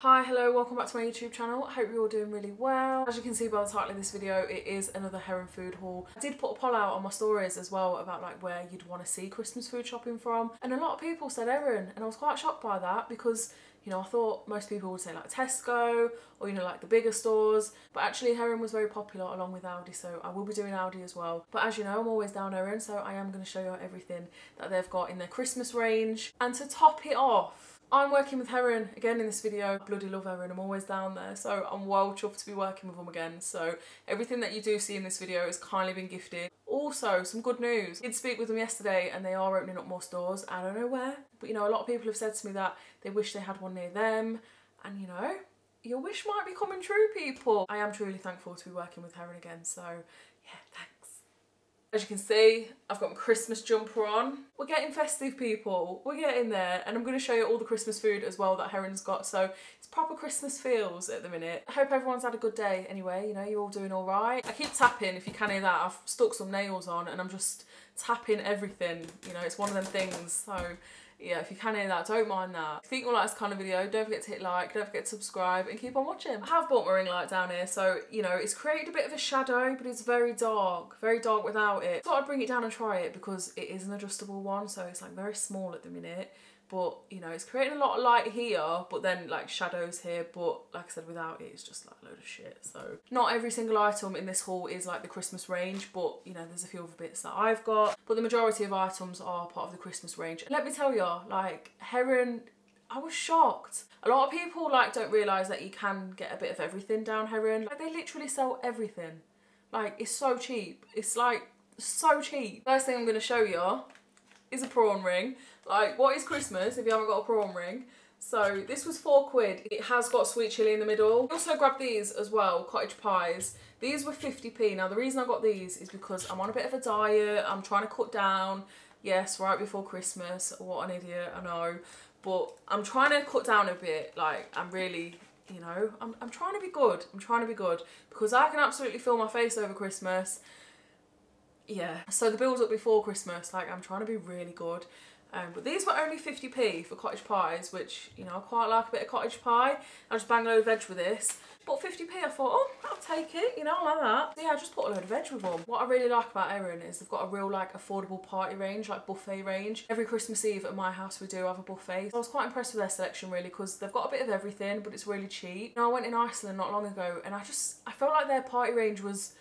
Hi, hello, welcome back to my YouTube channel. I hope you're all doing really well. As you can see by the title of this video, it is another Heronfoods haul. I did put a poll out on my stories as well about like where you'd want to see Christmas food shopping from, and a lot of people said Heron, and I was quite shocked by that because, you know, I thought most people would say like Tesco or, you know, like the bigger stores, but actually Heron was very popular along with Aldi, so I will be doing Aldi as well. But as you know, I'm always down Heron, so I am going to show you everything that they've got in their Christmas range. And to top it off, I'm working with Heron again in this video. I bloody love Heron, I'm always down there, so I'm well chuffed to be working with them again. So everything that you do see in this video has kindly been gifted. Also, some good news. I did speak with them yesterday and they are opening up more stores. I don't know where, but you know, a lot of people have said to me that they wish they had one near them, and you know, your wish might be coming true, people. I am truly thankful to be working with Heron again, so yeah, thanks. As you can see, I've got my Christmas jumper on. We're getting festive, people. We're getting there. And I'm going to show you all the Christmas food as well that Heron's got. So it's proper Christmas feels at the minute. I hope everyone's had a good day anyway. You know, you're all doing all right. I keep tapping, if you can hear that. I've stuck some nails on and I'm just tapping everything. You know, it's one of them things. So yeah, if you can hear that, don't mind that. If you think you'll like this kind of video, don't forget to hit like, don't forget to subscribe and keep on watching. I have bought my ring light down here, so you know, it's created a bit of a shadow, but it's very dark without it. I thought I'd bring it down and try it because it is an adjustable one, so it's like very small at the minute. But you know, it's creating a lot of light here, but then like shadows here, but like I said, without it, it's just like a load of shit. So not every single item in this haul is like the Christmas range, but you know, there's a few other bits that I've got, but the majority of items are part of the Christmas range. And let me tell you, like Heron, I was shocked. A lot of people like don't realise that you can get a bit of everything down Heron. Like they literally sell everything. Like it's so cheap. It's like so cheap. First thing I'm going to show you is a prawn ring. Like, what is Christmas if you haven't got a prawn ring? So this was £4. It has got sweet chilli in the middle. I also grabbed these as well, Cottage Pies. These were 50p. Now the reason I got these is because I'm on a bit of a diet. I'm trying to cut down. Yes, right before Christmas. What an idiot, I know. But I'm trying to cut down a bit. Like, I'm really, you know, I'm trying to be good. I'm trying to be good because I can absolutely feel my face over Christmas. Yeah, so the build up before Christmas, like I'm trying to be really good. But these were only 50p for Cottage Pies, which, you know, I quite like a bit of cottage pie. I just bang a load of veg with this. But 50p, I thought, oh, I'll take it, you know, I like that. So yeah, I just put a load of veg with them. What I really like about Heron is they've got a real, like, affordable party range, like buffet range. Every Christmas Eve at my house, we do have a buffet. So I was quite impressed with their selection, really, because they've got a bit of everything, but it's really cheap. You know, I went in Iceland not long ago, and I felt like their party range was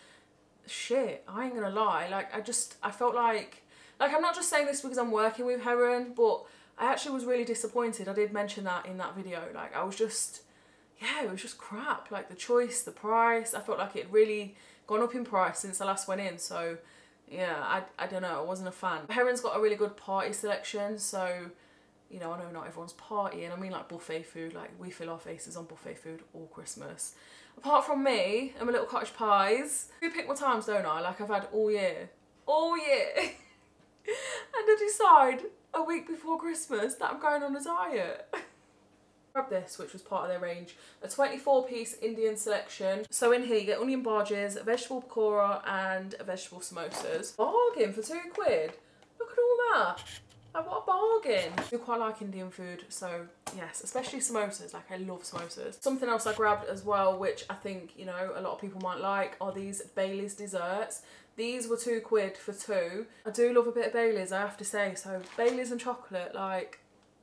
shit. I ain't gonna lie. Like, I felt like I'm not just saying this because I'm working with Heron, but I actually was really disappointed. I did mention that in that video. Like, I was just, yeah, it was just crap. Like, the choice, the price, I felt like it had really gone up in price since I last went in. So, yeah, I don't know, I wasn't a fan. Heron's got a really good party selection, so, you know, I know not everyone's partying. I mean, like, buffet food, like, we fill our faces on buffet food all Christmas. Apart from me and my little Cottage Pies, I pick my times, don't I? Like, I've had all year. All year. And I decide a week before Christmas that I'm going on a diet. Grab this, which was part of their range, a 24-piece Indian selection. So in here you get onion bhajis, a vegetable pakora and a vegetable samosas. Bargain for £2. Look at all that. Like, what a bargain. I do quite like Indian food, so yes, especially samosas. Like, I love samosas. Something else I grabbed as well, which I think, you know, a lot of people might like, are these Bailey's desserts. These were £2 for 2. I do love a bit of Bailey's, I have to say. So Bailey's and chocolate, like.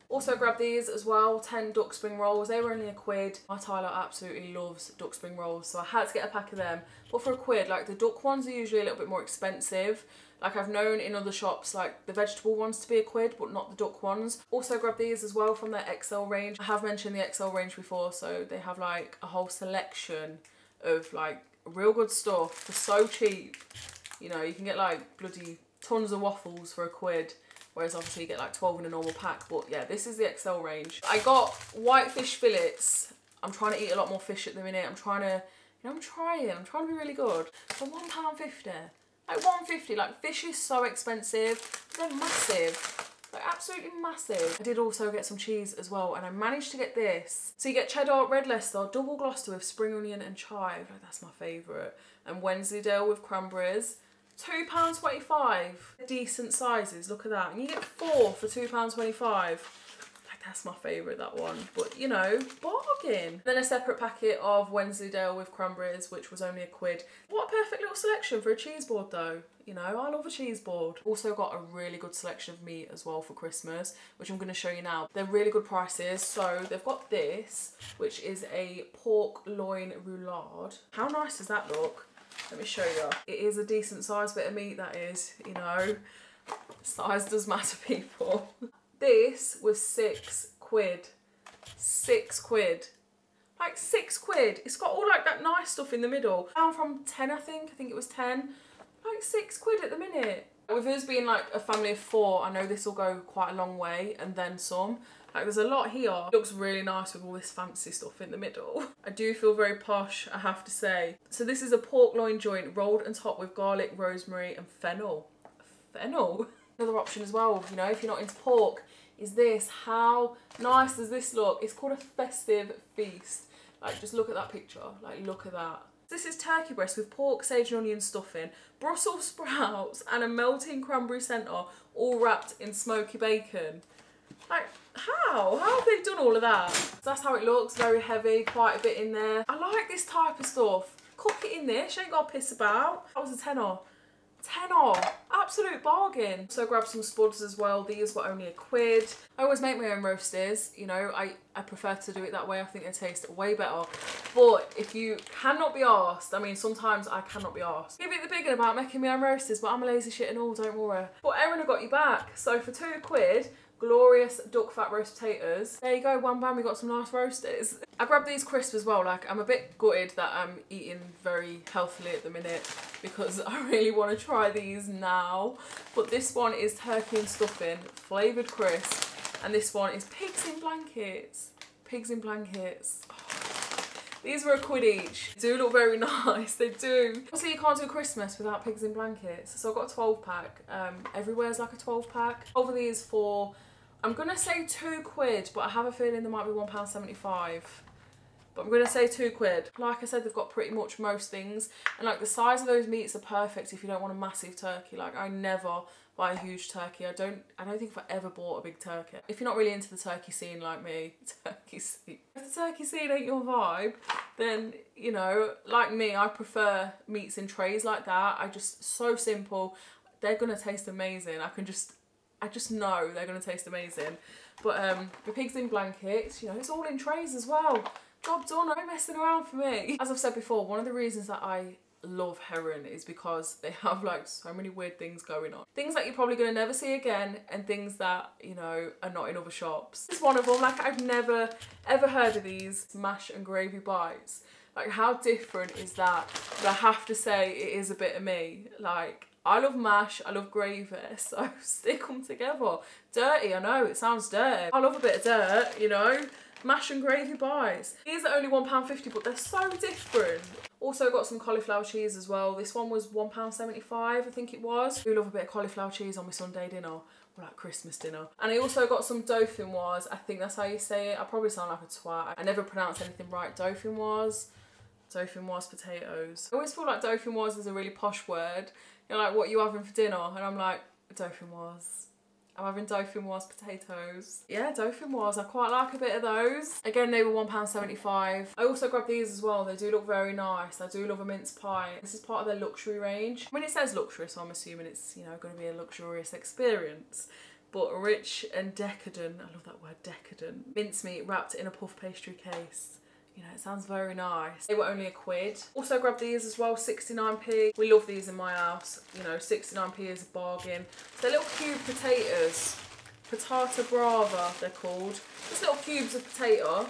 Also grabbed these as well, 10 duck spring rolls. They were only £1. My Tyler absolutely loves duck spring rolls, so I had to get a pack of them. But for £1, like the duck ones are usually a little bit more expensive. Like I've known in other shops, like the vegetable ones to be £1, but not the duck ones. Also grabbed these as well from their XL range. I have mentioned the XL range before, so they have like a whole selection of like real good stuff for so cheap. You know, you can get like bloody tons of waffles for £1, whereas obviously you get like 12 in a normal pack. But yeah, this is the XL range. I got white fish fillets. I'm trying to eat a lot more fish at the minute. I'm trying to, you know, I'm trying to be really good. For £1.50. Like £1.50, like fish is so expensive. They're massive. Like absolutely massive. I did also get some cheese as well, and I managed to get this. So you get cheddar, red Leicester, double Gloucester with spring onion and chive. Like that's my favourite. And Wensleydale with cranberries. £2.25. Decent sizes, look at that. And you get 4 for £2.25. Like That's my favourite, that one. But, you know, bargain. Then a separate packet of Wensleydale with cranberries, which was only £1. What a perfect little selection for a cheese board, though. You know, I love a cheese board. Also got a really good selection of meat as well for Christmas, which I'm going to show you now. They're really good prices. So they've got this, which is a pork loin roulade. How nice does that look? Let me show you. It is a decent sized bit of meat, that is, you know. Size does matter, people. This was £6. £6. Like £6. It's got all like that nice stuff in the middle. Down from 10, I think it was 10. Like £6 at the minute. With us being like a family of 4, I know this will go quite a long way and then some. Like there's a lot here. It looks really nice with all this fancy stuff in the middle. I do feel very posh, I have to say. So this is a pork loin joint rolled and topped with garlic, rosemary and fennel. Fennel? Another option as well, you know, if you're not into pork, is this. How nice does this look? It's called a festive feast. Like, just look at that picture. Like, look at that. This is turkey breast with pork, sage and onion stuffing, Brussels sprouts and a melting cranberry centre, all wrapped in smoky bacon. Like, how? How have they done all of that? So that's how it looks. Very heavy, quite a bit in there. I like this type of stuff. Cook it in this. You ain't got to piss about. That was a tenner. Tenner, absolute bargain. So I grabbed some spuds as well. These were only £1. I always make my own roasters, you know, I prefer to do it that way. I think they taste way better. But if you cannot be arsed, I mean, sometimes I cannot be arsed. Give it the big one about making my own roasters, but I'm a lazy shit and all, don't worry. But Erin, I got you back. So for £2, glorious duck fat roast potatoes. There you go, wham bam, we got some nice roasters. I grabbed these crisps as well. Like, I'm a bit gutted that I'm eating very healthily at the minute because I really want to try these now. But this one is turkey and stuffing, flavoured crisp, and this one is pigs in blankets. Pigs in blankets. Oh. These were £1 each. They do look very nice, they do. Obviously you can't do Christmas without pigs in blankets. So I've got a 12 pack. Everywhere's like a 12 pack. Over these for, I'm gonna say £2, but I have a feeling there might be £1.75. But I'm gonna say £2. Like I said, they've got pretty much most things. And like the size of those meats are perfect if you don't want a massive turkey. Like I never buy a huge turkey. I don't think I've ever bought a big turkey. If you're not really into the turkey scene like me, if the turkey scene ain't your vibe, then, you know, like me, I prefer meats in trays like that. So simple. They're gonna taste amazing. I just know they're gonna taste amazing. But the pigs in blankets, you know, it's all in trays as well. Job done, no messing around for me. As I've said before, one of the reasons that I love Heron is because they have like so many weird things going on. Things that you're probably going to never see again and things that, you know, are not in other shops. This is one of them. Like, I've never ever heard of these mash and gravy bites. Like, how different is that? But I have to say it is a bit of me. Like, I love mash, I love gravy, so stick them together. Dirty, I know, it sounds dirty. I love a bit of dirt, you know. Mash and gravy bites. These are only £1.50, but they're so different. Also got some cauliflower cheese as well. This one was £1.75, I think it was. I do love a bit of cauliflower cheese on my Sunday dinner, or like Christmas dinner. And I also got some dauphinoise, I think that's how you say it. I probably sound like a twat. I never pronounce anything right. Dauphinoise potatoes. I always feel like dauphinoise is a really posh word. You're like, what are you having for dinner? And I'm like, dauphinoise. I'm having dauphinoise potatoes. Yeah, dauphinoise, I quite like a bit of those. Again, they were £1.75. I also grabbed these as well. They do look very nice. I do love a mince pie. This is part of their luxury range. I mean, it says luxury, so I'm assuming it's, you know, going to be a luxurious experience. But rich and decadent. I love that word, decadent. Mincemeat wrapped in a puff pastry case. You know, it sounds very nice. They were only £1. Also grabbed these as well, 69p. We love these in my house. You know, 69p is a bargain. They're little cube potatoes. Patata brava, they're called. Just little cubes of potato.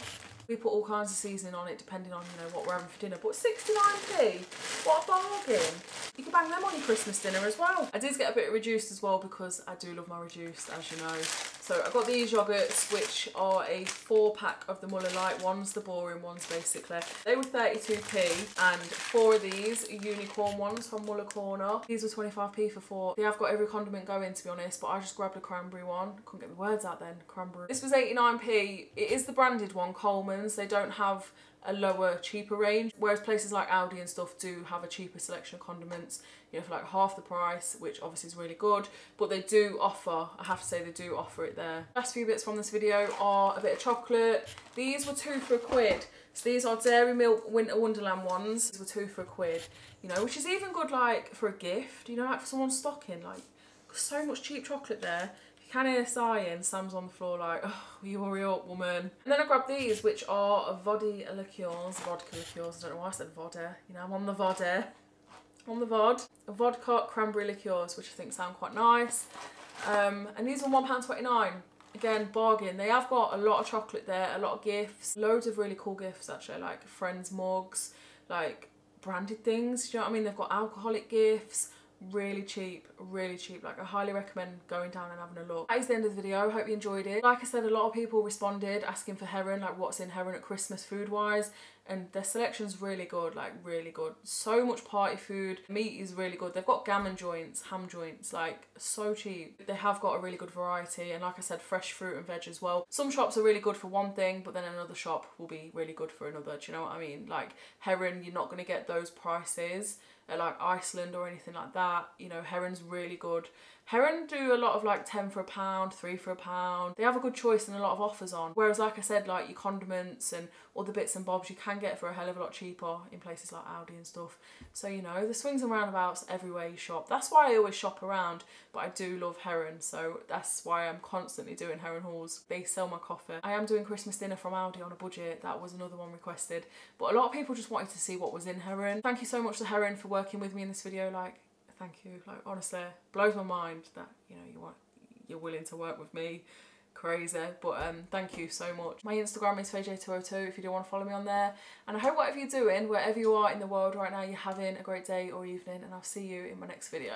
We put all kinds of seasoning on it depending on, you know, what we're having for dinner. But 69p, what a bargain. You can bang them on your Christmas dinner as well. I did get a bit reduced as well because I do love my reduced, as you know. So I got these yogurts, which are a 4-pack of the Muller Light ones, the boring ones basically. They were 32p, and 4 of these unicorn ones from Muller Corner. These were 25p for 4. They have got every condiment going, to be honest, but I just grabbed a cranberry one. Couldn't get the words out then, cranberry. This was 89p. It is the branded one, Coleman's. They don't have a lower, cheaper range, whereas places like Aldi and stuff do have a cheaper selection of condiments, you know, for like half the price, which obviously is really good. But they do offer, I have to say, they do offer it there. Last few bits from this video are a bit of chocolate. These were 2 for £1. So these are Dairy Milk Winter Wonderland ones. These were 2 for £1, you know, which is even good like for a gift, you know, like for someone's stocking. Like, so much cheap chocolate there. If you can hear sighing, Sam's on the floor like, oh, will you hurry up, woman? And then I grabbed these, which are Vodka Liqueurs. I don't know why I said Vodka. You know, I'm on the Vodka. On the VOD. Vodka Cranberry Liqueurs, which I think sound quite nice. And these are £1.29. Again, bargain. They have got a lot of chocolate there, a lot of gifts, loads of really cool gifts actually, like friends mugs, like branded things, you know what I mean? They've got alcoholic gifts, really cheap, like I highly recommend going down and having a look. That is the end of the video. I hope you enjoyed it. Like I said, a lot of people responded asking for Heron, like what's in Heron at Christmas food wise, and their selection's really good, like really good. So much party food. Meat is really good. They've got gammon joints, ham joints, like so cheap. They have got a really good variety, and like I said, fresh fruit and veg as well. Some shops are really good for one thing, but then another shop will be really good for another. Do you know what I mean? Like Heron, you're not going to get those prices at like Iceland or anything like that. You know, Heron's really good. Heron do a lot of like 10 for £1, 3 for £1. They have a good choice and a lot of offers on. Whereas like I said, like your condiments and all the bits and bobs you can get for a hell of a lot cheaper in places like Aldi and stuff. So, you know, the swings and roundabouts everywhere you shop. That's why I always shop around, but I do love Heron. So that's why I'm constantly doing Heron hauls. They sell my coffee. I am doing Christmas dinner from Aldi on a budget. That was another one requested. But a lot of people just wanted to see what was in Heron. Thank you so much to Heron for working with me in this video. Like, thank you. Like, honestly, blows my mind that, you know, you're willing to work with me. Crazy. But thank you so much. My Instagram is FayJ202 if you do want to follow me on there. And I hope whatever you're doing, wherever you are in the world right now, you're having a great day or evening, and I'll see you in my next video.